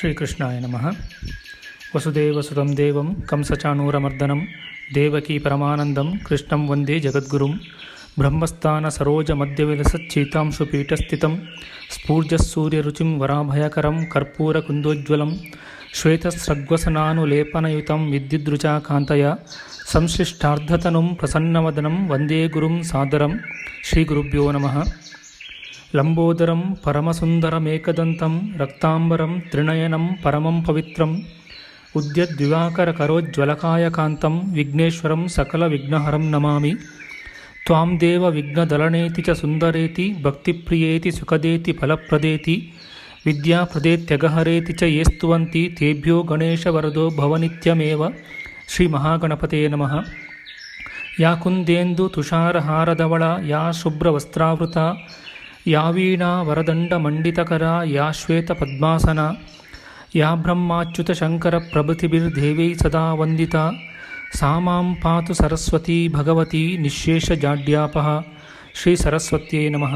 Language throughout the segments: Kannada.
ಶ್ರೀಕೃಷ್ಣಾಯ ನಮಃ. ವಸುದೇವಸುತಂ ದೇವಂ ಕಂಸಚಾಣೂರಮರ್ದನಂ ದೇವಕೀ ಪರಮಾನಂದಂ ಕೃಷ್ಣಂ ವಂದೇ ಜಗದ್ಗುರುಂ. ಬ್ರಹ್ಮಸ್ಥಾನ ಸರೋಜ ಮಧ್ಯವಿಲಸಚ್ಚೀತಾಂಶು ಪೀಠಸ್ಥಿತಂ ಸ್ಫೂರ್ಜಸ್ಸೂರ್ಯರುಚಿಂ ವರಾಭಯಕರಂ ಕರ್ಪೂರಕುಂದೋಜ್ವಲಂ ಶ್ವೇತಸ್ರಗ್ವಸನಾನುಲೇಪನಯುತಂ ವಿದ್ಯುದ್ರುಚಾಕಾಂತಯ ಸಂಶ್ಲಿಷ್ಟಾರ್ಧತನುಂ ಪ್ರಸನ್ನವದನಂ ವಂದೇ ಗುರುಂ ಸಾದರಂ. ಶ್ರೀಗುರುಭ್ಯೋ ನಮಃ. ಲಂಬೋದರಂ ಪರಮಸುಂದರಮೇಕದಂತಂ ರಕ್ತಾಂಬರಂ ತ್ರಿನಯನಂ ಪರಮಂ ಪವಿತ್ರಂ ಉದ್ಯದ್ವಿವಾಕರಕರೋಜ್ವಲಕಾಯಕಾಂತಂ ವಿಘ್ನೇಶ್ವರಂ ಸಕಲವಿಘ್ನಹರಂ ನಮಾಮಿ. ತ್ವಾಂ ದೇವ ವಿಘ್ನದಲನೇತಿ ಚ ಸುಂದರೇತಿ ಭಕ್ತಿಪ್ರಿಯೇತಿ ಸುಖದೇತಿ ಫಲಪ್ರದೇತಿ ವಿದ್ಯಾಪ್ರದೇತ್ಯಗಹರೇತಿ ಚ ಯೇ ಸ್ತುವಂತಿ ತೇಭ್ಯೋ ಗಣೇಶವರದೋ ಭವನಿತ್ಯಮೇವ. ಶ್ರೀ ಮಹಾಗಣಪತಯೇ ನಮಃ. ಯಾ ಕುಂದೇಂದು ತುಷಾರಹಾರದವಳ ಯಾ ಶುಭ್ರವಸ್ತ್ರಾವೃತ ಯಾ ವೀಣಾ ವರದಂಡಮಂಡಿತಕರ ಯಾ ಶ್ವೇತಪದ್ಮಾಸನ ಯಾ ಬ್ರಹ್ಮಾಚ್ಯುತಶಂಕರ ಪ್ರಭೃತಿಭಿರ್ದೇವೈ ಸದಾ ವಂದಿತಾ ಸಾ ಮಾಂ ಪಾತು ಸರಸ್ವತೀ ಭಗವತಿ ನಿಶ್ಶೇಷಜಾಡ್ಯಾಪಃ. ಶ್ರೀ ಸರಸ್ವತ್ಯೈ ನಮಃ.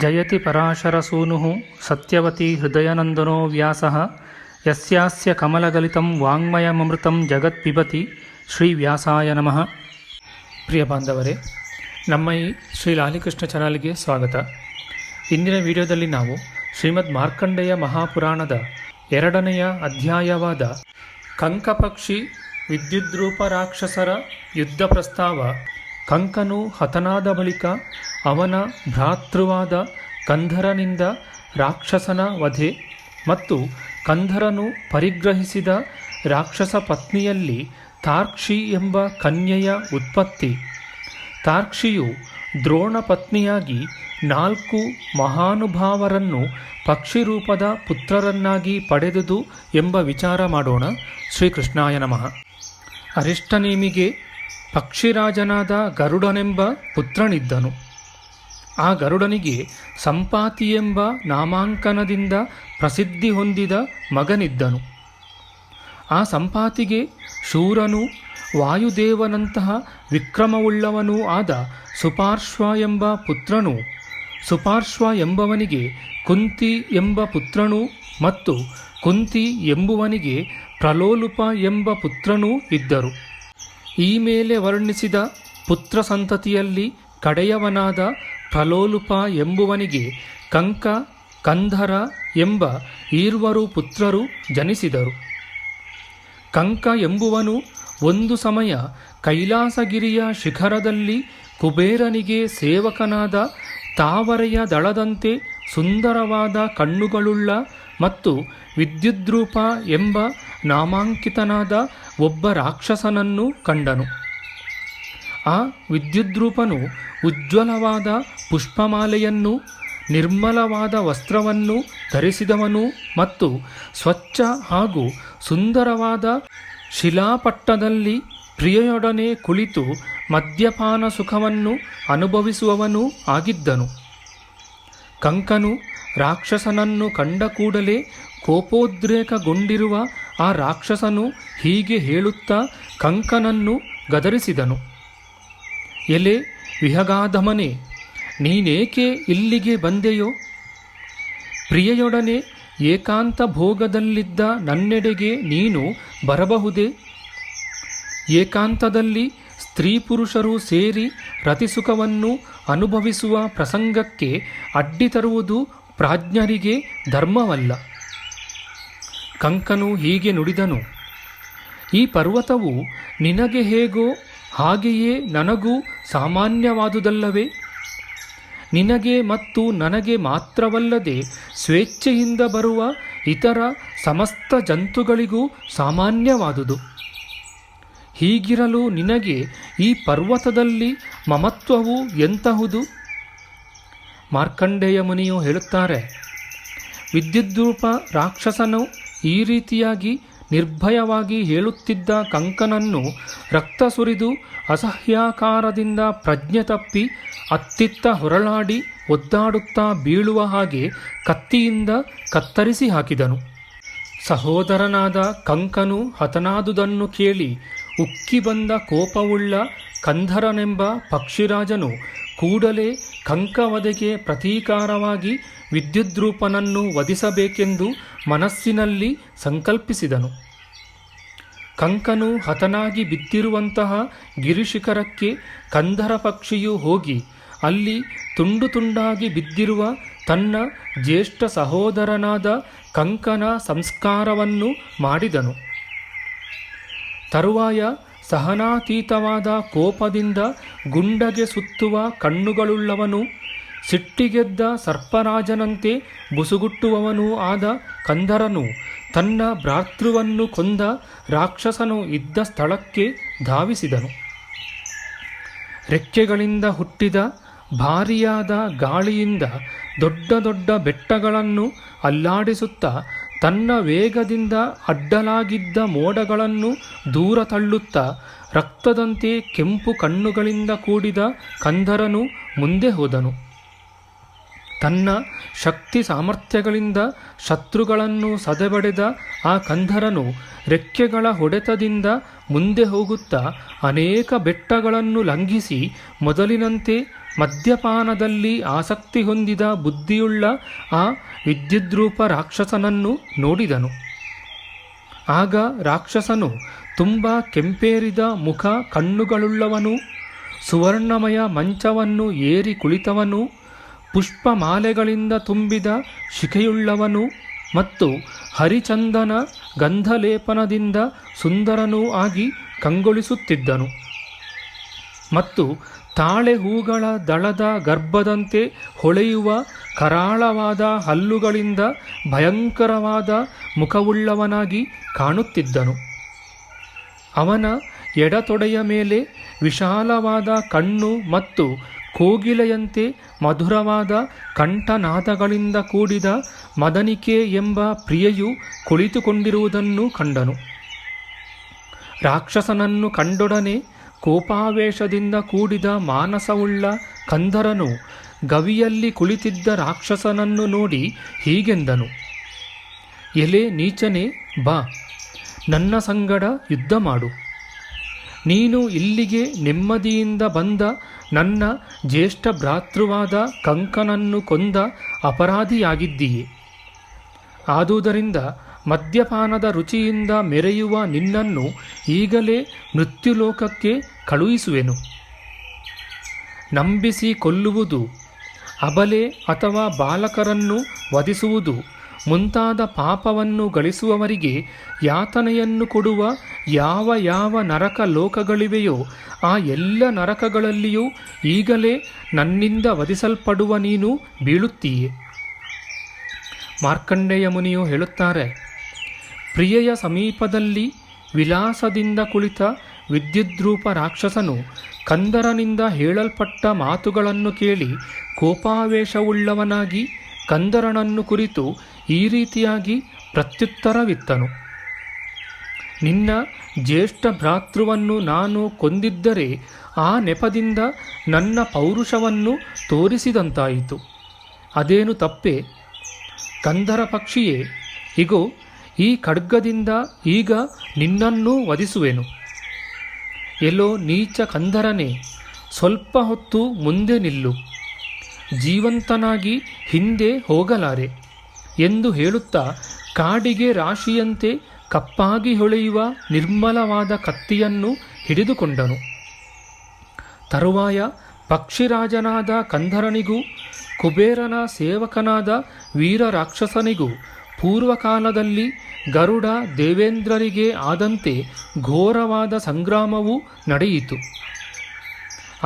ಜಯತಿ ಪರಾಶರಸೂನುಃ ಸತ್ಯವತಿ ಹೃದಯನಂದನೋ ವ್ಯಾಸಃ ಯಸ್ಯಾಸ್ಯ ಕಮಲಗಲಿತಂ ವಾङ्ಮಯಮೃತಂ ಜಗತ್ಪಿಬತಿ. ಶ್ರೀ ವ್ಯಾಸಾಯ ನಮಃ. ಪ್ರಿಯ ಬಾಂಧವರೇ, ನಮ್ಮ ಈ ಶ್ರೀ ಲಾಲಿಕೃಷ್ಣ ಚಾನಲ್ಗೆ ಸ್ವಾಗತ. ಇಂದಿನ ವಿಡಿಯೋದಲ್ಲಿ ನಾವು ಶ್ರೀಮದ್ ಮಾರ್ಕಂಡೇಯ ಮಹಾಪುರಾಣದ 2ನೆಯ ಅಧ್ಯಾಯವಾದ ಕಂಕಪಕ್ಷಿ ವಿದ್ಯುದ್ರೂಪ ರಾಕ್ಷಸರ ಯುದ್ಧ ಪ್ರಸ್ತಾವ, ಕಂಕನು ಹತನಾದ ಬಳಿಕ ಅವನ ಭ್ರಾತೃವಾದ ಕಂಧರನಿಂದ ರಾಕ್ಷಸನ ವಧೆ ಮತ್ತು ಕಂಧರನು ಪರಿಗ್ರಹಿಸಿದ ರಾಕ್ಷಸ ಪತ್ನಿಯಲ್ಲಿ ತಾರ್ಕ್ಷಿ ಎಂಬ ಕನ್ಯೆಯ ಉತ್ಪತ್ತಿ, ತಾರ್ಕ್ಷಿಯು ದ್ರೋಣ ಪತ್ನಿಯಾಗಿ 4 ಮಹಾನುಭಾವರನ್ನು ಪಕ್ಷಿರೂಪದ ಪುತ್ರರನ್ನಾಗಿ ಪಡೆದುದು ಎಂಬ ವಿಚಾರ ಮಾಡೋಣ. ಶ್ರೀಕೃಷ್ಣಾಯ ನಮಃ. ಅರಿಷ್ಟನೇಮಿಗೆ ಪಕ್ಷಿರಾಜನಾದ ಗರುಡನೆಂಬ ಪುತ್ರನಿದ್ದನು. ಆ ಗರುಡನಿಗೆ ಸಂಪಾತಿ ಎಂಬ ನಾಮಾಂಕನದಿಂದ ಪ್ರಸಿದ್ಧಿ ಹೊಂದಿದ ಮಗನಿದ್ದನು. ಆ ಸಂಪಾತಿಗೆ ಶೂರನೂ ವಾಯುದೇವನಂತಹ ವಿಕ್ರಮವುಳ್ಳವನೂ ಆದ ಸುಪಾರ್ಶ್ವ ಎಂಬ ಪುತ್ರನೂ, ಸುಪಾರ್ಶ್ವ ಎಂಬವನಿಗೆ ಕುಂತಿ ಎಂಬ ಪುತ್ರನೂ ಮತ್ತು ಕುಂತಿ ಎಂಬುವನಿಗೆ ಪ್ರಲೋಲುಪ ಎಂಬ ಪುತ್ರನೂ ಇದ್ದರು. ಈ ಮೇಲೆ ವರ್ಣಿಸಿದ ಪುತ್ರ ಸಂತತಿಯಲ್ಲಿ ಕಡೆಯವನಾದ ಪ್ರಲೋಲುಪ ಎಂಬುವನಿಗೆ ಕಂಕ, ಕಂಧರ ಎಂಬ ಈರ್ವರು ಪುತ್ರರು ಜನಿಸಿದರು. ಕಂಕ ಎಂಬುವನು ಒಂದು ಸಮಯ ಕೈಲಾಸಗಿರಿಯ ಶಿಖರದಲ್ಲಿ ಕುಬೇರನಿಗೆ ಸೇವಕನಾದ ತಾವರೆಯ ದಳದಂತೆ ಸುಂದರವಾದ ಕಣ್ಣುಗಳುಳ್ಳ ಮತ್ತು ವಿದ್ಯುದ್ರೂಪ ಎಂಬ ನಾಮಾಂಕಿತನಾದ ಒಬ್ಬ ರಾಕ್ಷಸನನ್ನು ಕಂಡನು. ಆ ವಿದ್ಯುದ್ರೂಪನು ಉಜ್ವಲವಾದ ಪುಷ್ಪಮಾಲೆಯನ್ನು, ನಿರ್ಮಲವಾದ ವಸ್ತ್ರವನ್ನು ಧರಿಸಿದವನು ಮತ್ತು ಸ್ವಚ್ಛ ಹಾಗೂ ಸುಂದರವಾದ ಶಿಲಾಪಟ್ಟದಲ್ಲಿ ಪ್ರಿಯೆಯೊಡನೆ ಕುಳಿತು ಮದ್ಯಪಾನ ಸುಖವನ್ನು ಅನುಭವಿಸುವವನೂ ಆಗಿದ್ದನು. ಕಂಕನು ರಾಕ್ಷಸನನ್ನು ಕಂಡ ಕೂಡಲೇ ಕೋಪೋದ್ರೇಕಗೊಂಡಿರುವ ಆ ರಾಕ್ಷಸನು ಹೀಗೆ ಹೇಳುತ್ತಾ ಕಂಕನನ್ನು ಗದರಿಸಿದನು. ಎಲೆ ವಿಹಗಾಧಮನೆ, ನೀನೇಕೆ ಇಲ್ಲಿಗೆ ಬಂದೆಯೋ? ಪ್ರಿಯೆಯೊಡನೆ ಏಕಾಂತ ಭೋಗದಲ್ಲಿದ್ದ ನನ್ನೆಡೆಗೆ ನೀನು ಬರಬಹುದೇ? ಏಕಾಂತದಲ್ಲಿ ಸ್ತ್ರೀ ಪುರುಷರು ಸೇರಿ ರತಿಸುಖವನ್ನು ಅನುಭವಿಸುವ ಪ್ರಸಂಗಕ್ಕೆ ಅಡ್ಡಿ ತರುವುದು ಪ್ರಾಜ್ಞರಿಗೆ ಧರ್ಮವಲ್ಲ. ಕಂಕನು ಹೀಗೆ ನುಡಿದನು. ಈ ಪರ್ವತವು ನಿನಗೆ ಹೇಗೋ ಹಾಗೆಯೇ ನನಗೂ ಸಾಮಾನ್ಯವಾದುದಲ್ಲವೇ? ನಿನಗೆ ಮತ್ತು ನನಗೆ ಮಾತ್ರವಲ್ಲದೆ ಸ್ವೇಚ್ಛೆಯಿಂದ ಬರುವ ಇತರ ಸಮಸ್ತ ಜಂತುಗಳಿಗೂ ಸಾಮಾನ್ಯವಾದುದು. ಹೀಗಿರಲು ನಿನಗೆ ಈ ಪರ್ವತದಲ್ಲಿ ಮಮತ್ವವು ಎಂತಹುದು? ಮಾರ್ಕಂಡೇಯ ಮುನಿಯು ಹೇಳುತ್ತಾರೆ, ವಿದ್ಯುದ್ರೂಪ ರಾಕ್ಷಸನು ಈ ರೀತಿಯಾಗಿ ನಿರ್ಭಯವಾಗಿ ಹೇಳುತ್ತಿದ್ದ ಕಂಕನನ್ನು ರಕ್ತ ಸುರಿದು ಅಸಹ್ಯಾಕಾರದಿಂದ ಪ್ರಜ್ಞೆ ತಪ್ಪಿ ಅತ್ತಿತ್ತ ಹೊರಳಾಡಿ ಒದ್ದಾಡುತ್ತಾ ಬೀಳುವ ಹಾಗೆ ಕತ್ತಿಯಿಂದ ಕತ್ತರಿಸಿ ಹಾಕಿದನು. ಸಹೋದರನಾದ ಕಂಕನು ಹತನಾದುದನ್ನು ಕೇಳಿ ಉಕ್ಕಿ ಬಂದ ಕೋಪವುಳ್ಳ ಕಂಧರನೆಂಬ ಪಕ್ಷಿರಾಜನು ಕೂಡಲೇ ಕಂಕವಧೆಗೆ ಪ್ರತೀಕಾರವಾಗಿ ವಿದ್ಯುದ್ರೂಪನನ್ನು ವಧಿಸಬೇಕೆಂದು ಮನಸ್ಸಿನಲ್ಲಿ ಸಂಕಲ್ಪಿಸಿದನು. ಕಂಕನು ಹತನಾಗಿ ಬಿದ್ದಿರುವಂತಹ ಗಿರಿಶಿಖರಕ್ಕೆ ಕಂದರ ಪಕ್ಷಿಯು ಹೋಗಿ ಅಲ್ಲಿ ತುಂಡು ತುಂಡಾಗಿ ಬಿದ್ದಿರುವ ತನ್ನ ಜ್ಯೇಷ್ಠ ಸಹೋದರನಾದ ಕಂಕನ ಸಂಸ್ಕಾರವನ್ನು ಮಾಡಿದನು. ತರುವಾಯ ಸಹನಾತೀತವಾದ ಕೋಪದಿಂದ ಗುಂಡಗೆ ಸುತ್ತುವ ಕಣ್ಣುಗಳುಳ್ಳವನು, ಸಿಟ್ಟಿಗೆದ್ದ ಸರ್ಪರಾಜನಂತೆ ಬುಸುಗುಟ್ಟುವವನೂ ಆದ ಕಂದರನು ತನ್ನ ಭ್ರಾತೃವನ್ನು ಕೊಂದ ರಾಕ್ಷಸನು ಇದ್ದ ಸ್ಥಳಕ್ಕೆ ಧಾವಿಸಿದನು. ರೆಕ್ಕೆಗಳಿಂದ ಹುಟ್ಟಿದ ಭಾರಿಯಾದ ಗಾಳಿಯಿಂದ ದೊಡ್ಡ ದೊಡ್ಡ ಬೆಟ್ಟಗಳನ್ನು ಅಲ್ಲಾಡಿಸುತ್ತಾ ತನ್ನ ವೇಗದಿಂದ ಅಡ್ಡಲಾಗಿದ್ದ ಮೋಡಗಳನ್ನು ದೂರ ತಳ್ಳುತ್ತಾ ರಕ್ತದಂತೆ ಕೆಂಪು ಕಣ್ಣುಗಳಿಂದ ಕೂಡಿದ ಕಂದರನು ಮುಂದೆ ಹೋದನು. ತನ್ನ ಶಕ್ತಿ ಸಾಮರ್ಥ್ಯಗಳಿಂದ ಶತ್ರುಗಳನ್ನು ಸದೆಬಡೆದ ಆ ಕಂದರನು ರೆಕ್ಕೆಗಳ ಹೊಡೆತದಿಂದ ಮುಂದೆ ಹೋಗುತ್ತಾ ಅನೇಕ ಬೆಟ್ಟಗಳನ್ನು ಲಂಘಿಸಿ ಮೊದಲಿನಂತೆ ಮದ್ಯಪಾನದಲ್ಲಿ ಆಸಕ್ತಿ ಹೊಂದಿದ ಬುದ್ಧಿಯುಳ್ಳ ಆ ವಿದ್ಯುದ್ರೂಪ ರಾಕ್ಷಸನನ್ನು ನೋಡಿದನು. ಆಗ ರಾಕ್ಷಸನು ತುಂಬ ಕೆಂಪೇರಿದ ಮುಖ ಕಣ್ಣುಗಳುಳ್ಳವನು, ಸುವರ್ಣಮಯ ಮಂಚವನ್ನು ಏರಿ ಕುಳಿತವನು, ಪುಷ್ಪಮಾಲೆಗಳಿಂದ ತುಂಬಿದ ಶಿಖೆಯುಳ್ಳವನು ಮತ್ತು ಹರಿಚಂದನ ಗಂಧಲೇಪನದಿಂದ ಸುಂದರನೂ ಆಗಿ ಕಂಗೊಳಿಸುತ್ತಿದ್ದನು. ಮತ್ತು ತಾಳೆ ಹೂಗಳ ದಳದ ಗರ್ಭದಂತೆ ಹೊಳೆಯುವ ಕರಾಳವಾದ ಹಲ್ಲುಗಳಿಂದ ಭಯಂಕರವಾದ ಮುಖವುಳ್ಳವನಾಗಿ ಕಾಣುತ್ತಿದ್ದನು. ಅವನ ಎಡತೊಡೆಯ ಮೇಲೆ ವಿಶಾಲವಾದ ಕಣ್ಣು ಮತ್ತು ಕೋಗಿಲೆಯಂತೆ ಮಧುರವಾದ ಕಂಠನಾದಗಳಿಂದ ಕೂಡಿದ ಮದನಿಕೆ ಎಂಬ ಪ್ರಿಯೆಯು ಕುಳಿತುಕೊಂಡಿರುವುದನ್ನು ಕಂಡನು. ರಾಕ್ಷಸನನ್ನು ಕಂಡೊಡನೆ ಕೋಪಾವೇಶದಿಂದ ಕೂಡಿದ ಮಾನಸವುಳ್ಳ ಕಂದರನು ಗವಿಯಲ್ಲಿ ಕುಳಿತಿದ್ದ ರಾಕ್ಷಸನನ್ನು ನೋಡಿ ಹೀಗೆಂದನು: ಎಲೆ ನೀಚನೆ, ಬಾ, ನನ್ನ ಸಂಗಡ ಯುದ್ಧ ಮಾಡು. ನೀನು ಇಲ್ಲಿಗೆ ನೆಮ್ಮದಿಯಿಂದ ಬಂದ ನನ್ನ ಜ್ಯೇಷ್ಠ ಭ್ರಾತೃವಾದ ಕಂಕನನ್ನು ಕೊಂದ ಅಪರಾಧಿಯಾಗಿದ್ದೀಯೆ. ಆದುದರಿಂದ ಮದ್ಯಪಾನದ ರುಚಿಯಿಂದ ಮೆರೆಯುವ ನಿನ್ನನ್ನು ಈಗಲೇ ಮೃತ್ಯುಲೋಕಕ್ಕೆ ಕಳುಹಿಸುವೆನು. ನಂಬಿಸಿ ಕೊಲ್ಲುವುದು, ಅಬಲೆ ಅಥವಾ ಬಾಲಕರನ್ನು ವಧಿಸುವುದು ಮುಂತಾದ ಪಾಪವನ್ನು ಗಳಿಸುವವರಿಗೆ ಯಾತನೆಯನ್ನು ಕೊಡುವ ಯಾವ ಯಾವ ನರಕ ಲೋಕಗಳಿವೆಯೋ ಆ ಎಲ್ಲ ನರಕಗಳಲ್ಲಿಯೂ ಈಗಲೇ ನನ್ನಿಂದ ವಧಿಸಲ್ಪಡುವ ನೀನು ಬೀಳುತ್ತೀಯೆ. ಮಾರ್ಕಂಡೇಯ ಮುನಿಯು ಹೇಳುತ್ತಾರೆ, ಪ್ರಿಯೆಯ ಸಮೀಪದಲ್ಲಿ ವಿಲಾಸದಿಂದ ಕುಳಿತ ವಿದ್ಯುದ್ರೂಪ ರಾಕ್ಷಸನು ಕಂದರನಿಂದ ಹೇಳಲ್ಪಟ್ಟ ಮಾತುಗಳನ್ನು ಕೇಳಿ ಕೋಪಾವೇಶವುಳ್ಳವನಾಗಿ ಕಂದರನನ್ನು ಕುರಿತು ಈ ರೀತಿಯಾಗಿ ಪ್ರತ್ಯುತ್ತರವಿತ್ತನು: ನಿನ್ನ ಜ್ಯೇಷ್ಠ ಭ್ರಾತೃವನ್ನು ನಾನು ಕೊಂದಿದ್ದರೆ ಆ ನೆಪದಿಂದ ನನ್ನ ಪೌರುಷವನ್ನು ತೋರಿಸಿದಂತಾಯಿತು. ಅದೇನು ತಪ್ಪೆ? ಕಂದರ ಪಕ್ಷಿಯೇ, ಇಗೋ ಈ ಖಡ್ಗದಿಂದ ಈಗ ನಿನ್ನನ್ನೂ ವಧಿಸುವೆನು. ಎಲ್ಲೋ ನೀಚ ಕಂದರನೇ, ಸ್ವಲ್ಪ ಹೊತ್ತು ಮುಂದೆ ನಿಲ್ಲು, ಜೀವಂತನಾಗಿ ಹಿಂದೆ ಹೋಗಲಾರೆ ಎಂದು ಹೇಳುತ್ತಾ ಕಾಡಿಗೆ ರಾಶಿಯಂತೆ ಕಪ್ಪಾಗಿ ಹೊಳೆಯುವ ನಿರ್ಮಲವಾದ ಕತ್ತಿಯನ್ನು ಹಿಡಿದುಕೊಂಡನು. ತರುವಾಯ ಪಕ್ಷಿರಾಜನಾದ ಕಂದರನಿಗೂ ಕುಬೇರನ ಸೇವಕನಾದ ವೀರ ರಾಕ್ಷಸನಿಗೂ ಪೂರ್ವಕಾಲದಲ್ಲಿ ಗರುಡ ದೇವೇಂದ್ರರಿಗೆ ಆದಂತೆ ಘೋರವಾದ ಸಂಗ್ರಾಮವು ನಡೆಯಿತು.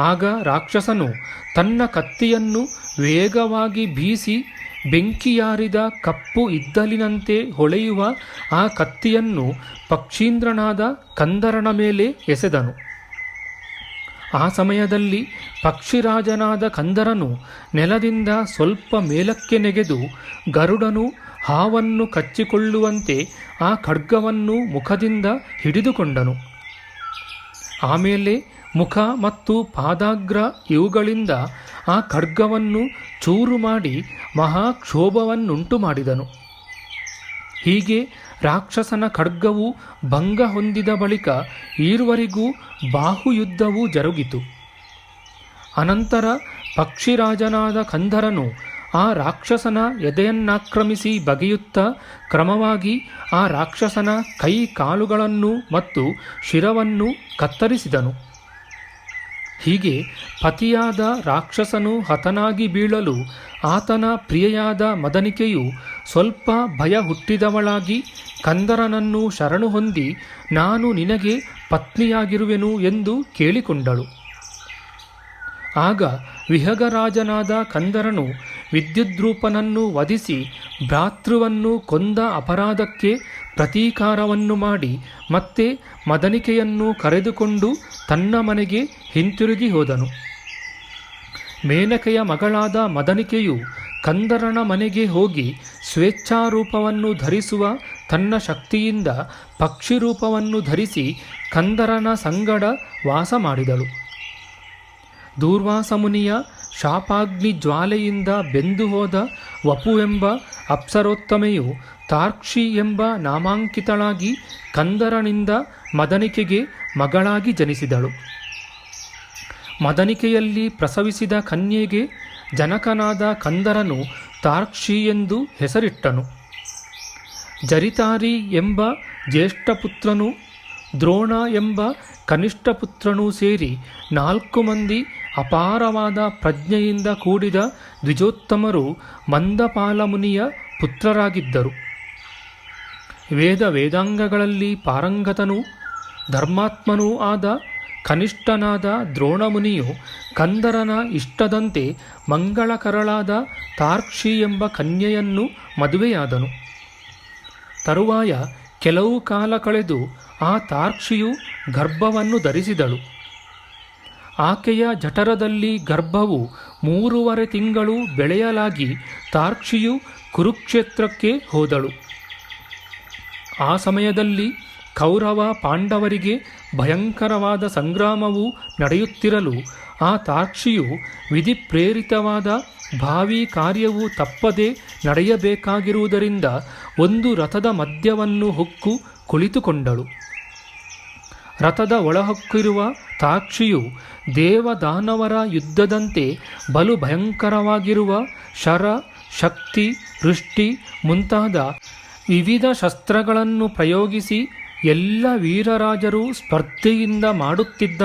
ಆಗ ರಾಕ್ಷಸನು ತನ್ನ ಕತ್ತಿಯನ್ನು ವೇಗವಾಗಿ ಬೀಸಿ ಬೆಂಕಿಯಾರಿದ ಕಪ್ಪು ಇದ್ದಲಿನಂತೆ ಹೊಳೆಯುವ ಆ ಕತ್ತಿಯನ್ನು ಪಕ್ಷೀಂದ್ರನಾದ ಕಂದರನ ಮೇಲೆ ಎಸೆದನು. ಆ ಸಮಯದಲ್ಲಿ ಪಕ್ಷಿರಾಜನಾದ ಕಂದರನು ನೆಲದಿಂದ ಸ್ವಲ್ಪ ಮೇಲಕ್ಕೆ ನೆಗೆದು ಗರುಡನು ಹಾವನ್ನು ಕಚ್ಚಿಕೊಳ್ಳುವಂತೆ ಆ ಖಡ್ಗವನ್ನು ಮುಖದಿಂದ ಹಿಡಿದುಕೊಂಡನು. ಆಮೇಲೆ ಮುಖ ಮತ್ತು ಪಾದಾಗ್ರ ಇವುಗಳಿಂದ ಆ ಖಡ್ಗವನ್ನು ಚೂರು ಮಾಡಿ ಮಹಾಕ್ಷೋಭವನ್ನುಂಟು ಮಾಡಿದನು. ಹೀಗೆ ರಾಕ್ಷಸನ ಖಡ್ಗವು ಭಂಗ ಹೊಂದಿದ ಬಳಿಕ ಈರುವರೆಗೂ ಬಾಹುಯುದ್ಧವು ಜರುಗಿತು. ಅನಂತರ ಪಕ್ಷಿರಾಜನಾದ ಕಂದರನು ಆ ರಾಕ್ಷಸನ ಎದೆಯನ್ನಾಕ್ರಮಿಸಿ ಬಗೆಯುತ್ತಾ ಕ್ರಮವಾಗಿ ಆ ರಾಕ್ಷಸನ ಕೈ ಕಾಲುಗಳನ್ನು ಮತ್ತು ಶಿರವನ್ನು ಕತ್ತರಿಸಿದನು. ಹೀಗೆ ಪತಿಯಾದ ರಾಕ್ಷಸನು ಹತನಾಗಿ ಬೀಳಲು ಆತನ ಪ್ರಿಯೆಯಾದ ಮದನಿಕೆಯು ಸ್ವಲ್ಪ ಭಯ ಹುಟ್ಟಿದವಳಾಗಿ ಕಂದರನನ್ನು ಶರಣು ಹೊಂದಿ ನಾನು ನಿನಗೆ ಪತ್ನಿಯಾಗಿರುವೆನು ಎಂದು ಕೇಳಿಕೊಂಡಳು. ಆಗ ವಿಹಗರಾಜನಾದ ಕಂದರನು ವಿದ್ಯುದ್ರೂಪನನ್ನು ವಧಿಸಿ ಭ್ರಾತೃವನ್ನು ಕೊಂದ ಅಪರಾಧಕ್ಕೆ ಪ್ರತೀಕಾರವನ್ನು ಮಾಡಿ ಮತ್ತೆ ಮದನಿಕೆಯನ್ನು ಕರೆದುಕೊಂಡು ತನ್ನ ಮನೆಗೆ ಹಿಂತಿರುಗಿ ಹೋದನು. ಮೇನಕೆಯ ಮಗಳಾದ ಮದನಿಕೆಯು ಕಂದರನ ಮನೆಗೆ ಹೋಗಿ ಸ್ವೇಚ್ಛಾರೂಪವನ್ನು ಧರಿಸುವ ತನ್ನ ಶಕ್ತಿಯಿಂದ ಪಕ್ಷಿರೂಪವನ್ನು ಧರಿಸಿ ಕಂದರನ ಸಂಗಡ ವಾಸ ಮಾಡಿದಳು. ದೂರ್ವಾಸ ಮುನಿಯ ಶಾಪಾಗ್ನಿ ಜ್ವಾಲೆಯಿಂದ ಬೆಂದು ಹೋದ ವಪುವೆಂಬ ಅಪ್ಸರೋತ್ತಮೆಯು ತಾರ್ಕ್ಷಿ ಎಂಬ ನಾಮಾಂಕಿತಳಾಗಿ ಕಂದರನಿಂದ ಮದನಿಕೆಗೆ ಮಗಳಾಗಿ ಜನಿಸಿದಳು. ಮದನಿಕೆಯಲ್ಲಿ ಪ್ರಸವಿಸಿದ ಕನ್ಯೆಗೆ ಜನಕನಾದ ಕಂದರನು ತಾರ್ಕ್ಷಿ ಎಂದು ಹೆಸರಿಟ್ಟನು. ಜರಿತಾರಿ ಎಂಬ ಜ್ಯೇಷ್ಠಪುತ್ರನು ದ್ರೋಣ ಎಂಬ ಕನಿಷ್ಠ ಪುತ್ರನೂ ಸೇರಿ 4 ಮಂದಿ ಅಪಾರವಾದ ಪ್ರಜ್ಞೆಯಿಂದ ಕೂಡಿದ ದ್ವಿಜೋತ್ತಮರು ಮಂದಪಾಲ ಮುನಿಯ ಪುತ್ರರಾಗಿದ್ದರು. ವೇದಾಂಗಗಳಲ್ಲಿ ಪಾರಂಗತನೂ ಧರ್ಮಾತ್ಮನೂ ಆದ ಕನಿಷ್ಠನಾದ ದ್ರೋಣಮುನಿಯು ಕಂದರನ ಇಷ್ಟದಂತೆ ಮಂಗಳಕರಳಾದ ತಾರ್ಕ್ಷಿ ಎಂಬ ಕನ್ಯೆಯನ್ನು ಮದುವೆಯಾದನು. ತರುವಾಯ ಕೆಲವು ಕಾಲ ಕಳೆದು ಆ ತಾರ್ಕ್ಷಿಯು ಗರ್ಭವನ್ನು ಧರಿಸಿದಳು. ಆಕೆಯ ಜಠರದಲ್ಲಿ ಗರ್ಭವು 3.5 ತಿಂಗಳು ಬೆಳೆಯಲಾಗಿ ತಾರ್ಕ್ಷಿಯು ಕುರುಕ್ಷೇತ್ರಕ್ಕೆ ಹೋದಳು. ಆ ಸಮಯದಲ್ಲಿ ಕೌರವ ಪಾಂಡವರಿಗೆ ಭಯಂಕರವಾದ ಸಂಗ್ರಾಮವು ನಡೆಯುತ್ತಿರಲು ಆ ತಾರ್ಕ್ಷಿಯು ವಿಧಿಪ್ರೇರಿತವಾದ ಭಾವಿ ಕಾರ್ಯವು ತಪ್ಪದೆ ನಡೆಯಬೇಕಾಗಿರುವುದರಿಂದ ಒಂದು ರಥದ ಮಧ್ಯವನ್ನು ಹೊಕ್ಕು ಕುಳಿತುಕೊಂಡಳು. ರಥದ ಒಳಹೊಕ್ಕಿರುವ ತಾರ್ಕ್ಷಿಯು ದೇವದಾನವರ ಯುದ್ಧದಂತೆ ಬಲು ಭಯಂಕರವಾಗಿರುವ ಶರ, ಶಕ್ತಿ, ವೃಷ್ಟಿ ಮುಂತಾದ ವಿವಿಧ ಶಸ್ತ್ರಗಳನ್ನು ಪ್ರಯೋಗಿಸಿ ಎಲ್ಲ ವೀರರಾಜರು ಸ್ಪರ್ಧೆಯಿಂದ ಮಾಡುತ್ತಿದ್ದ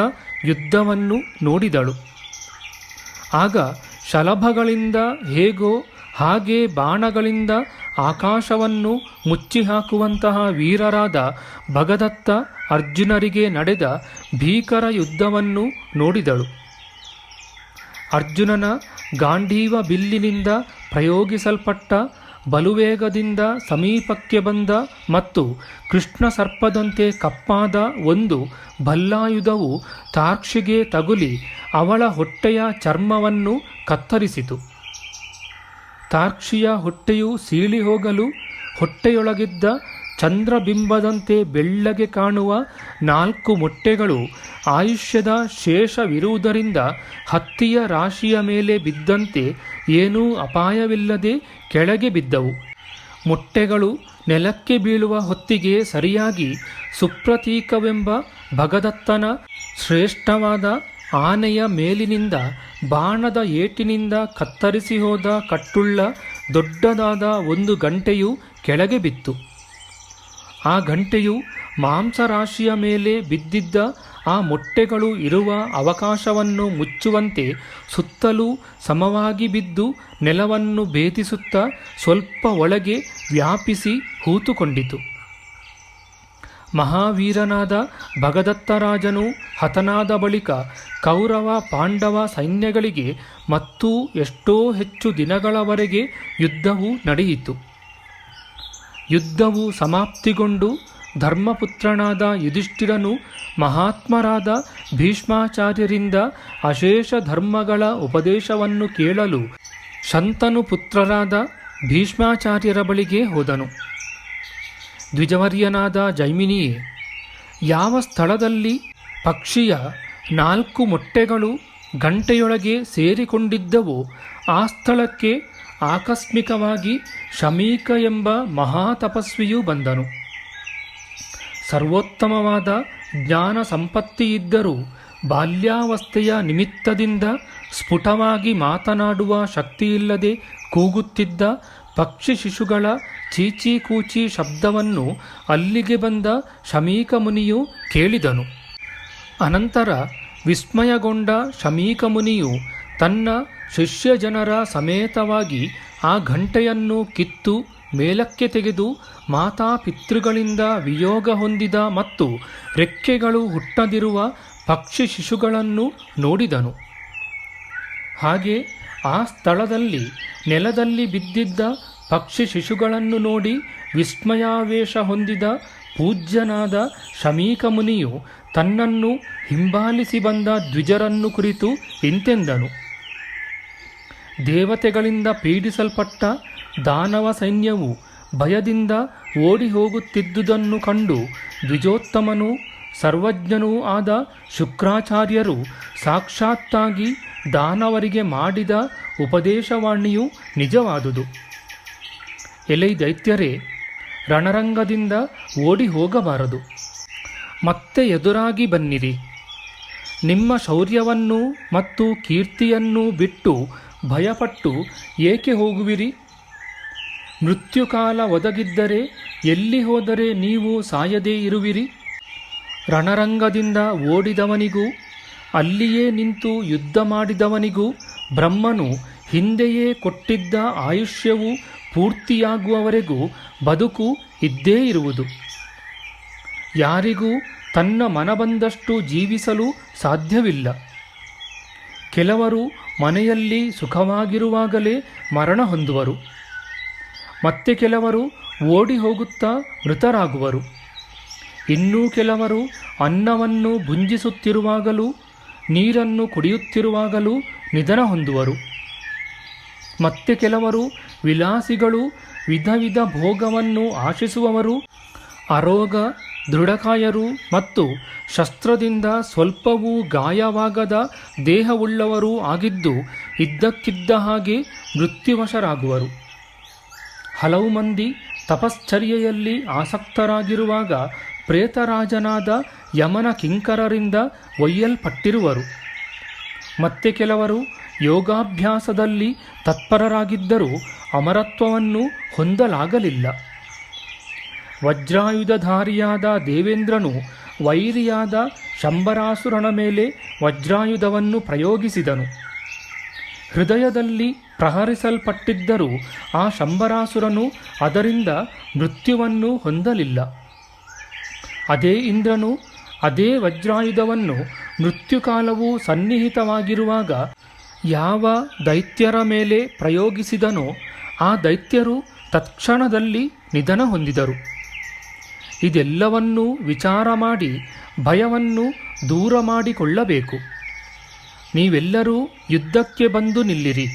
ಯುದ್ಧವನ್ನು ನೋಡಿದಳು. ಆಗ ಶಲಭಗಳಿಂದ ಹೇಗೋ ಹಾಗೆ ಬಾಣಗಳಿಂದ ಆಕಾಶವನ್ನು ಮುಚ್ಚಿಹಾಕುವಂತಹ ವೀರರಾದ ಭಗದತ್ತ ಅರ್ಜುನರಿಗೆ ನಡೆದ ಭೀಕರ ಯುದ್ಧವನ್ನು ನೋಡಿದಳು. ಅರ್ಜುನನ ಗಾಂಡೀವ ಬಿಲ್ಲಿನಿಂದ ಪ್ರಯೋಗಿಸಲ್ಪಟ್ಟ ಬಲುವೇಗದಿಂದ ಸಮೀಪಕ್ಕೆ ಬಂದ ಮತ್ತು ಕೃಷ್ಣ ಸರ್ಪದಂತೆ ಕಪ್ಪಾದ ಒಂದು ಭಲ್ಲಾಯುಧವು ತಾರ್ಕ್ಷಿಗೆ ತಗುಲಿ ಅವಳ ಹೊಟ್ಟೆಯ ಚರ್ಮವನ್ನು ಕತ್ತರಿಸಿತು. ತಾರ್ಕ್ಷಿಯ ಹೊಟ್ಟೆಯು ಸೀಳಿ ಹೋಗಲು ಹೊಟ್ಟೆಯೊಳಗಿದ್ದ ಚಂದ್ರಬಿಂಬದಂತೆ ಬೆಳ್ಳಗೆ ಕಾಣುವ 4 ಮೊಟ್ಟೆಗಳು ಆಯುಷ್ಯದ ಶೇಷವಿರುವುದರಿಂದ ಹತ್ತಿಯ ರಾಶಿಯ ಮೇಲೆ ಬಿದ್ದಂತೆ ಏನೂ ಅಪಾಯವಿಲ್ಲದೆ ಕೆಳಗೆ ಬಿದ್ದವು. ಮೊಟ್ಟೆಗಳು ನೆಲಕ್ಕೆ ಬೀಳುವ ಹೊತ್ತಿಗೆ ಸರಿಯಾಗಿ ಸುಪ್ರತೀಕವೆಂಬ ಭಗದತ್ತನ ಶ್ರೇಷ್ಠವಾದ ಆನೆಯ ಮೇಲಿನಿಂದ ಬಾಣದ ಏಟಿನಿಂದ ಕತ್ತರಿಸಿ ಹೋದ ಕಟ್ಟುಳ್ಳ ದೊಡ್ಡದಾದ ಒಂದು ಗಂಟೆಯು ಕೆಳಗೆ ಬಿತ್ತು. ಆ ಗಂಟೆಯು ಮಾಂಸರಾಶಿಯ ಮೇಲೆ ಬಿದ್ದಿದ್ದ ಆ ಮೊಟ್ಟೆಗಳು ಇರುವ ಅವಕಾಶವನ್ನು ಮುಚ್ಚುವಂತೆ ಸುತ್ತಲೂ ಸಮವಾಗಿ ಬಿದ್ದು ನೆಲವನ್ನು ಭೇದಿಸುತ್ತಾ ಸ್ವಲ್ಪ ಒಳಗೆ ವ್ಯಾಪಿಸಿ ಹೂತುಕೊಂಡಿತು. ಮಹಾವೀರನಾದ ಭಗದತ್ತರಾಜನು ಹತನಾದ ಬಳಿಕ ಕೌರವ ಪಾಂಡವ ಸೈನ್ಯಗಳಿಗೆ ಮತ್ತೂ ಎಷ್ಟೋ ಹೆಚ್ಚು ದಿನಗಳವರೆಗೆ ಯುದ್ಧವು ನಡೆಯಿತು. ಯುದ್ಧವು ಸಮಾಪ್ತಿಗೊಂಡು ಧರ್ಮಪುತ್ರನಾದ ಯುಧಿಷ್ಠಿರನು ಮಹಾತ್ಮರಾದ ಭೀಷ್ಮಾಚಾರ್ಯರಿಂದ ಅಶೇಷ ಧರ್ಮಗಳ ಉಪದೇಶವನ್ನು ಕೇಳಲು ಶಂತನು ಪುತ್ರರಾದ ಭೀಷ್ಮಾಚಾರ್ಯರ ಬಳಿಗೆ ಹೋದನು. ದ್ವಿಜವರ್ಯನಾದ ಜೈಮಿನಿಯೇ, ಯಾವ ಸ್ಥಳದಲ್ಲಿ ಪಕ್ಷಿಯ 4 ಮೊಟ್ಟೆಗಳು ಗಂಟೆಯೊಳಗೆ ಸೇರಿಕೊಂಡಿದ್ದವೋ ಆ ಸ್ಥಳಕ್ಕೆ ಆಕಸ್ಮಿಕವಾಗಿ ಶಮೀಕ ಎಂಬ ಮಹಾತಪಸ್ವಿಯು ಬಂದನು. ಸರ್ವೋತ್ತಮವಾದ ಜ್ಞಾನ ಸಂಪತ್ತಿಯಿದ್ದರೂ ಬಾಲ್ಯಾವಸ್ಥೆಯ ನಿಮಿತ್ತದಿಂದ ಸ್ಫುಟವಾಗಿ ಮಾತನಾಡುವ ಶಕ್ತಿಯಿಲ್ಲದೆ ಕೂಗುತ್ತಿದ್ದ ಪಕ್ಷಿ ಶಿಶುಗಳ ಚೀಚೀಕೂಚಿ ಶಬ್ದವನ್ನು ಅಲ್ಲಿಗೆ ಬಂದ ಶಮೀಕ ಮುನಿಯು ಕೇಳಿದನು. ಅನಂತರ ವಿಸ್ಮಯಗೊಂಡ ಶಮೀಕ ಮುನಿಯು ತನ್ನ ಶಿಷ್ಯ ಜನರ ಸಮೇತವಾಗಿ ಆ ಘಂಟೆಯನ್ನು ಕಿತ್ತು ಮೇಲಕ್ಕೆ ತೆಗೆದು ಮಾತಾಪಿತೃಗಳಿಂದ ವಿಯೋಗ ಹೊಂದಿದ ಮತ್ತು ರೆಕ್ಕೆಗಳು ಹುಟ್ಟದಿರುವ ಪಕ್ಷಿ ಶಿಶುಗಳನ್ನು ನೋಡಿದನು. ಹಾಗೆ ಆ ಸ್ಥಳದಲ್ಲಿ ನೆಲದಲ್ಲಿ ಬಿದ್ದಿದ್ದ ಪಕ್ಷಿ ಶಿಶುಗಳನ್ನು ನೋಡಿ ವಿಸ್ಮಯಾವೇಶ ಹೊಂದಿದ ಪೂಜ್ಯನಾದ ಶಮೀಕ ಮುನಿಯು ತನ್ನನ್ನು ಹಿಂಬಾಲಿಸಿ ಬಂದ ದ್ವಿಜರನ್ನು ಕುರಿತು ಇಂತೆಂದನು. ದೇವತೆಗಳಿಂದ ಪೀಡಿಸಲ್ಪಟ್ಟ ದಾನವ ಸೈನ್ಯವು ಭಯದಿಂದ ಓಡಿ ಹೋಗುತ್ತಿದ್ದುದನ್ನು ಕಂಡು ದ್ವಿಜೋತ್ತಮನೂ ಸರ್ವಜ್ಞನೂ ಆದ ಶುಕ್ರಾಚಾರ್ಯರು ಸಾಕ್ಷಾತ್ತಾಗಿ ದಾನವರಿಗೆ ಮಾಡಿದ ಉಪದೇಶವಾಣಿಯು ನಿಜವಾದುದು. ಎಲೈ ದೈತ್ಯರೇ, ರಣರಂಗದಿಂದ ಓಡಿ ಹೋಗಬಾರದು, ಮತ್ತೆ ಎದುರಾಗಿ ಬನ್ನಿರಿ. ನಿಮ್ಮ ಶೌರ್ಯವನ್ನು ಮತ್ತು ಕೀರ್ತಿಯನ್ನು ಬಿಟ್ಟು ಭಯಪಟ್ಟು ಏಕೆ ಹೋಗುವಿರಿ? ಮೃತ್ಯುಕಾಲ ಒದಗಿದ್ದರೆ ಎಲ್ಲಿ ಹೋದರೆ ನೀವು ಸಾಯದೇ ಇರುವಿರಿ? ರಣರಂಗದಿಂದ ಓಡಿದವನಿಗೂ ಅಲ್ಲಿಯೇ ನಿಂತು ಯುದ್ಧ ಮಾಡಿದವನಿಗೂ ಬ್ರಹ್ಮನು ಹಿಂದೆಯೇ ಕೊಟ್ಟಿದ್ದ ಆಯುಷ್ಯವು ಪೂರ್ತಿಯಾಗುವವರೆಗೂ ಬದುಕು ಇದ್ದೇ ಇರುವುದು. ಯಾರಿಗೂ ತನ್ನ ಮನಬಂದಷ್ಟು ಜೀವಿಸಲು ಸಾಧ್ಯವಿಲ್ಲ. ಕೆಲವರು ಮನೆಯಲ್ಲಿ ಸುಖವಾಗಿರುವಾಗಲೇ ಮರಣ ಹೊಂದುವರು, ಮತ್ತೆ ಕೆಲವರು ಓಡಿ ಹೋಗುತ್ತಾ ಮೃತರಾಗುವರು. ಇನ್ನೂ ಕೆಲವರು ಅನ್ನವನ್ನು ಭುಂಜಿಸುತ್ತಿರುವಾಗಲೂ ನೀರನ್ನು ಕುಡಿಯುತ್ತಿರುವಾಗಲೂ ನಿಧನ ಹೊಂದುವರು. ಮತ್ತೆ ಕೆಲವರು ವಿಲಾಸಿಗಳು, ವಿಧ ವಿಧ ಭೋಗವನ್ನು ಆಶಿಸುವವರು, ಅರೋಗ, ದೃಢಕಾಯರು ಮತ್ತು ಶಸ್ತ್ರದಿಂದ ಸ್ವಲ್ಪವೂ ಗಾಯವಾಗದ ದೇಹವುಳ್ಳವರೂ ಆಗಿದ್ದು ಇದ್ದಕ್ಕಿದ್ದ ಹಾಗೆ ಮೃತ್ಯುವಶರಾಗುವರು. ಹಲವು ಮಂದಿ ತಪಶ್ಚರ್ಯೆಯಲ್ಲಿ ಆಸಕ್ತರಾಗಿರುವಾಗ ಪ್ರೇತರಾಜನಾದ ಯಮನ ಕಿಂಕರರಿಂದ ಒಯ್ಯಲ್ಪಟ್ಟಿರುವರು. ಮತ್ತೆ ಕೆಲವರು ಯೋಗಾಭ್ಯಾಸದಲ್ಲಿ ತತ್ಪರರಾಗಿದ್ದರೂ ಅಮರತ್ವವನ್ನು ಹೊಂದಲಾಗಲಿಲ್ಲ. ವಜ್ರಾಯುಧಧಾರಿಯಾದ ದೇವೇಂದ್ರನು ವೈರಿಯಾದ ಶಂಬರಾಸುರನ ಮೇಲೆ ವಜ್ರಾಯುಧವನ್ನು ಪ್ರಯೋಗಿಸಿದನು. ಹೃದಯದಲ್ಲಿ ಪ್ರಹರಿಸಲ್ಪಟ್ಟಿದ್ದರೂ ಆ ಶಂಬರಾಸುರನು ಅದರಿಂದ ಮೃತ್ಯುವನ್ನು ಹೊಂದಲಿಲ್ಲ. ಅದೇ ಇಂದ್ರನು ಅದೇ ವಜ್ರಾಯುಧವನ್ನು ಮೃತ್ಯುಕಾಲವು ಸನ್ನಿಹಿತವಾಗಿರುವಾಗ ಯಾವ ದೈತ್ಯರ ಮೇಲೆ ಪ್ರಯೋಗಿಸಿದನೋ ಆ ದೈತ್ಯರು ತತ್ಕ್ಷಣದಲ್ಲಿ ನಿಧನ ಹೊಂದಿದರು. ಇದೆಲ್ಲವನ್ನೂ ವಿಚಾರ ಮಾಡಿ ಭಯವನ್ನು ದೂರ ಮಾಡಿಕೊಳ್ಳಬೇಕು. ನೀವೆಲ್ಲರೂ ಯುದ್ಧಕ್ಕೆ ಬಂದು ನಿಲ್ಲಿರಿ.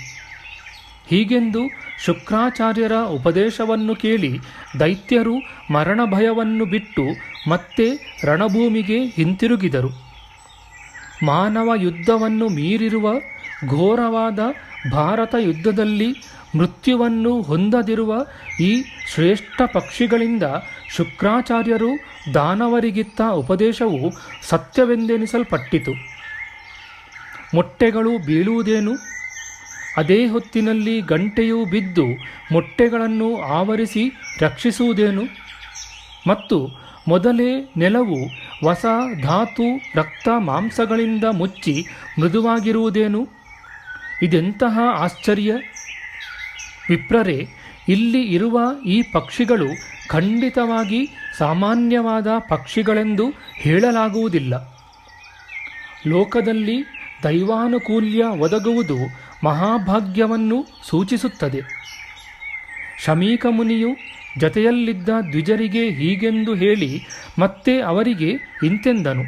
ಹೀಗೆಂದು ಶುಕ್ರಾಚಾರ್ಯರ ಉಪದೇಶವನ್ನು ಕೇಳಿ ದೈತ್ಯರು ಮರಣ ಭಯವನ್ನು ಬಿಟ್ಟು ಮತ್ತೆ ರಣಭೂಮಿಗೆ ಹಿಂತಿರುಗಿದರು. ಮಾನವ ಯುದ್ಧವನ್ನು ಮೀರಿರುವ ಘೋರವಾದ ಭಾರತ ಯುದ್ಧದಲ್ಲಿ ಮೃತ್ಯುವನ್ನು ಹೊಂದದಿರುವ ಈ ಶ್ರೇಷ್ಠ ಪಕ್ಷಿಗಳಿಂದ ಶುಕ್ರಾಚಾರ್ಯರು ದಾನವರಿಗಿತ್ತ ಉಪದೇಶವು ಸತ್ಯವೆಂದೆನಿಸಲ್ಪಟ್ಟಿತು. ಮೊಟ್ಟೆಗಳು ಬೀಳುವುದೇನು? ಅದೇ ಹೊತ್ತಿನಲ್ಲಿ ಗಂಟೆಯು ಬಿದ್ದು ಮೊಟ್ಟೆಗಳನ್ನು ಆವರಿಸಿ ರಕ್ಷಿಸುವುದೇನು? ಮತ್ತು ಮೊದಲೇ ನೆಲವು ಹೊಸ ಧಾತು, ರಕ್ತ, ಮಾಂಸಗಳಿಂದ ಮುಚ್ಚಿ ಮೃದುವಾಗಿರುವುದೇನು? ಇದೆಂತಹ ಆಶ್ಚರ್ಯ! ವಿಪ್ರರೇ, ಇಲ್ಲಿ ಇರುವ ಈ ಪಕ್ಷಿಗಳು ಖಂಡಿತವಾಗಿ ಸಾಮಾನ್ಯವಾದ ಪಕ್ಷಿಗಳೆಂದು ಹೇಳಲಾಗುವುದಿಲ್ಲ. ಲೋಕದಲ್ಲಿ ದೈವಾನುಕೂಲ್ಯ ಒದಗುವುದು ಮಹಾಭಾಗ್ಯವನ್ನು ಸೂಚಿಸುತ್ತದೆ. ಶಮೀಕ ಮುನಿಯು ಜತೆಯಲ್ಲಿದ್ದ ದ್ವಿಜರಿಗೆ ಹೀಗೆಂದು ಹೇಳಿ ಮತ್ತೆ ಅವರಿಗೆ ಇಂತೆಂದನು.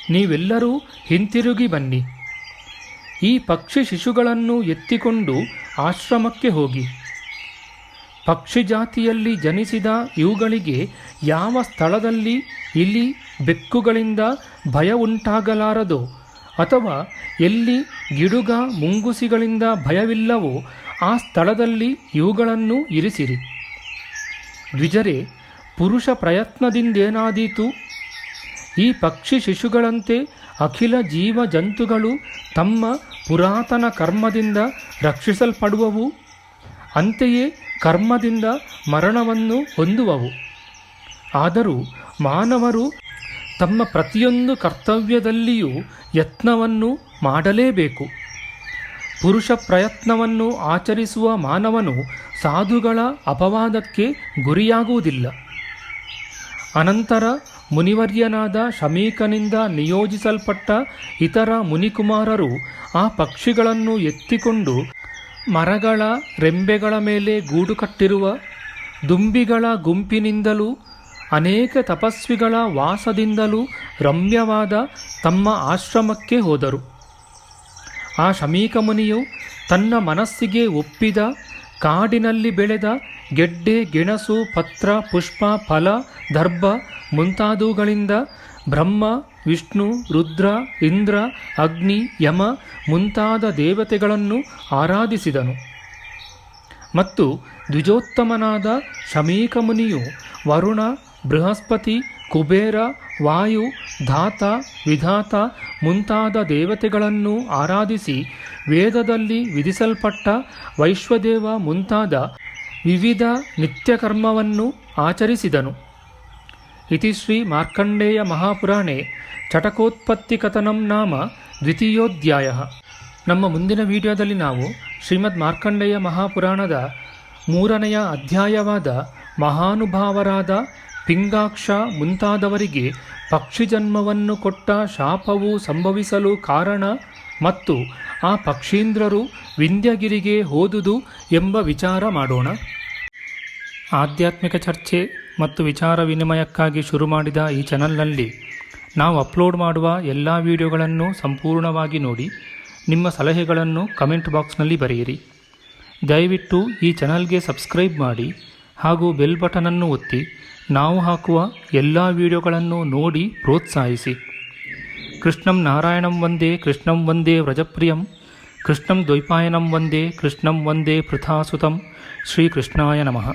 ನೀವೆಲ್ಲರೂ ಹಿಂತಿರುಗಿ ಬನ್ನಿ. ಈ ಪಕ್ಷಿ ಶಿಶುಗಳನ್ನು ಎತ್ತಿಕೊಂಡು ಆಶ್ರಮಕ್ಕೆ ಹೋಗಿ. ಪಕ್ಷಿ ಜಾತಿಯಲ್ಲಿ ಜನಿಸಿದ ಇವುಗಳಿಗೆ ಯಾವ ಸ್ಥಳದಲ್ಲಿ ಇಲಿ ಬೆಕ್ಕುಗಳಿಂದ ಭಯ ಉಂಟಾಗಲಾರದೋ ಅಥವಾ ಎಲ್ಲಿ ಗಿಡುಗ ಮುಂಗುಸಿಗಳಿಂದ ಭಯವಿಲ್ಲವೋ ಆ ಸ್ಥಳದಲ್ಲಿ ಇವುಗಳನ್ನು ಇರಿಸಿರಿ. ದ್ವಿಜರೇ, ಪುರುಷ ಪ್ರಯತ್ನದಿಂದೇನಾದೀತು? ಈ ಪಕ್ಷಿ ಶಿಶುಗಳಂತೆ ಅಖಿಲ ಜೀವ ಜಂತುಗಳು ತಮ್ಮ ಪುರಾತನ ಕರ್ಮದಿಂದ ರಕ್ಷಿಸಲ್ಪಡುವವು. ಅಂತೆಯೇ ಕರ್ಮದಿಂದ ಮರಣವನ್ನು ಹೊಂದುವವು. ಆದರೂ ಮಾನವರು ತಮ್ಮ ಪ್ರತಿಯೊಂದು ಕರ್ತವ್ಯದಲ್ಲಿಯೂ ಯತ್ನವನ್ನು ಮಾಡಲೇಬೇಕು. ಪುರುಷ ಪ್ರಯತ್ನವನ್ನು ಆಚರಿಸುವ ಮಾನವನು ಸಾಧುಗಳ ಅಪವಾದಕ್ಕೆ ಗುರಿಯಾಗುವುದಿಲ್ಲ. ಅನಂತರ ಮುನಿವರ್ಯನಾದ ಶಮೀಕನಿಂದ ನಿಯೋಜಿಸಲ್ಪಟ್ಟ ಇತರ ಮುನಿಕುಮಾರರು ಆ ಪಕ್ಷಿಗಳನ್ನು ಎತ್ತಿಕೊಂಡು ಮರಗಳ ರೆಂಬೆಗಳ ಮೇಲೆ ಗೂಡು ಕಟ್ಟಿರುವ ದುಂಬಿಗಳ ಗುಂಪಿನಿಂದಲೂ ಅನೇಕ ತಪಸ್ವಿಗಳ ವಾಸದಿಂದಲೂ ರಮ್ಯವಾದ ತಮ್ಮ ಆಶ್ರಮಕ್ಕೆ ಹೋದರು. ಆ ಶಮೀಕ ಮುನಿಯು ತನ್ನ ಮನಸ್ಸಿಗೆ ಒಪ್ಪಿದ ಕಾಡಿನಲ್ಲಿ ಬೆಳೆದ ಗೆಡ್ಡೆ, ಗೆಣಸು, ಪತ್ರ, ಪುಷ್ಪ, ಫಲ, ದರ್ಭ ಮುಂತಾದವುಗಳಿಂದ ಬ್ರಹ್ಮ, ವಿಷ್ಣು, ರುದ್ರ, ಇಂದ್ರ, ಅಗ್ನಿ, ಯಮ ಮುಂತಾದ ದೇವತೆಗಳನ್ನು ಆರಾಧಿಸಿದನು. ಮತ್ತು ದ್ವಿಜೋತ್ತಮನಾದ ಶಮೀಕ ಮುನಿಯು ವರುಣ, ಬೃಹಸ್ಪತಿ, ಕುಬೇರ, ವಾಯು, ಧಾತ, ವಿಧಾತ ಮುಂತಾದ ದೇವತೆಗಳನ್ನು ಆರಾಧಿಸಿ ವೇದದಲ್ಲಿ ವಿಧಿಸಲ್ಪಟ್ಟ ವೈಶ್ವದೇವ ಮುಂತಾದ ವಿವಿಧ ನಿತ್ಯಕರ್ಮವನ್ನು ಆಚರಿಸಿದನು. ಇತಿ ಶ್ರೀ ಮಾರ್ಕಂಡೇಯ ಮಹಾಪುರಾಣೆ ಚಟಕೋತ್ಪತ್ತಿ ಕಥನಂ ನಾಮ ದ್ವಿತೀಯೋಧ್ಯಾಯ. ನಮ್ಮ ಮುಂದಿನ ವಿಡಿಯೋದಲ್ಲಿ ನಾವು ಶ್ರೀಮದ್ ಮಾರ್ಕಂಡೇಯ ಮಹಾಪುರಾಣದ 3ನೆಯ ಅಧ್ಯಾಯವಾದ ಮಹಾನುಭಾವರಾದ ಪಿಂಗಾಕ್ಷ ಮುಂತಾದವರಿಗೆ ಪಕ್ಷಿ ಜನ್ಮವನ್ನು ಕೊಟ್ಟ ಶಾಪವು ಸಂಭವಿಸಲು ಕಾರಣ ಮತ್ತು ಆ ಪಕ್ಷೀಂದ್ರರು ವಿಂಧ್ಯಗಿರಿಗೆ ಹೋದುದು ಎಂಬ ವಿಚಾರ ಮಾಡೋಣ. ಆಧ್ಯಾತ್ಮಿಕ ಚರ್ಚೆ ಮತ್ತು ವಿಚಾರ ವಿನಿಮಯಕ್ಕಾಗಿ ಶುರು ಮಾಡಿದ ಈ ಚಾನಲ್ನಲ್ಲಿ ನಾವು ಅಪ್ಲೋಡ್ ಮಾಡುವ ಎಲ್ಲ ವಿಡಿಯೋಗಳನ್ನು ಸಂಪೂರ್ಣವಾಗಿ ನೋಡಿ ನಿಮ್ಮ ಸಲಹೆಗಳನ್ನು ಕಮೆಂಟ್ ಬಾಕ್ಸ್ನಲ್ಲಿ ಬರೆಯಿರಿ. ದಯವಿಟ್ಟು ಈ ಚಾನಲ್ಗೆ ಸಬ್ಸ್ಕ್ರೈಬ್ ಮಾಡಿ ಹಾಗೂ ಬೆಲ್ ಬಟನನ್ನು ಒತ್ತಿ ನಾವು ಹಾಕುವ ಎಲ್ಲ ವಿಡಿಯೋಗಳನ್ನು ನೋಡಿ ಪ್ರೋತ್ಸಾಹಿಸಿ. ಕೃಷ್ಣಂ ನಾರಾಯಣಂ ವಂದೇ ಕೃಷ್ಣಂ ವಂದೇ ವ್ರಜಪ್ರಿಯಂ ಕೃಷ್ಣಂ ದ್ವೈಪಾಯನಂ ವಂದೇ ಕೃಷ್ಣಂ ವಂದೇ ಪೃಥಾಸುತಂ. ಶ್ರೀಕೃಷ್ಣಾಯ ನಮಃ.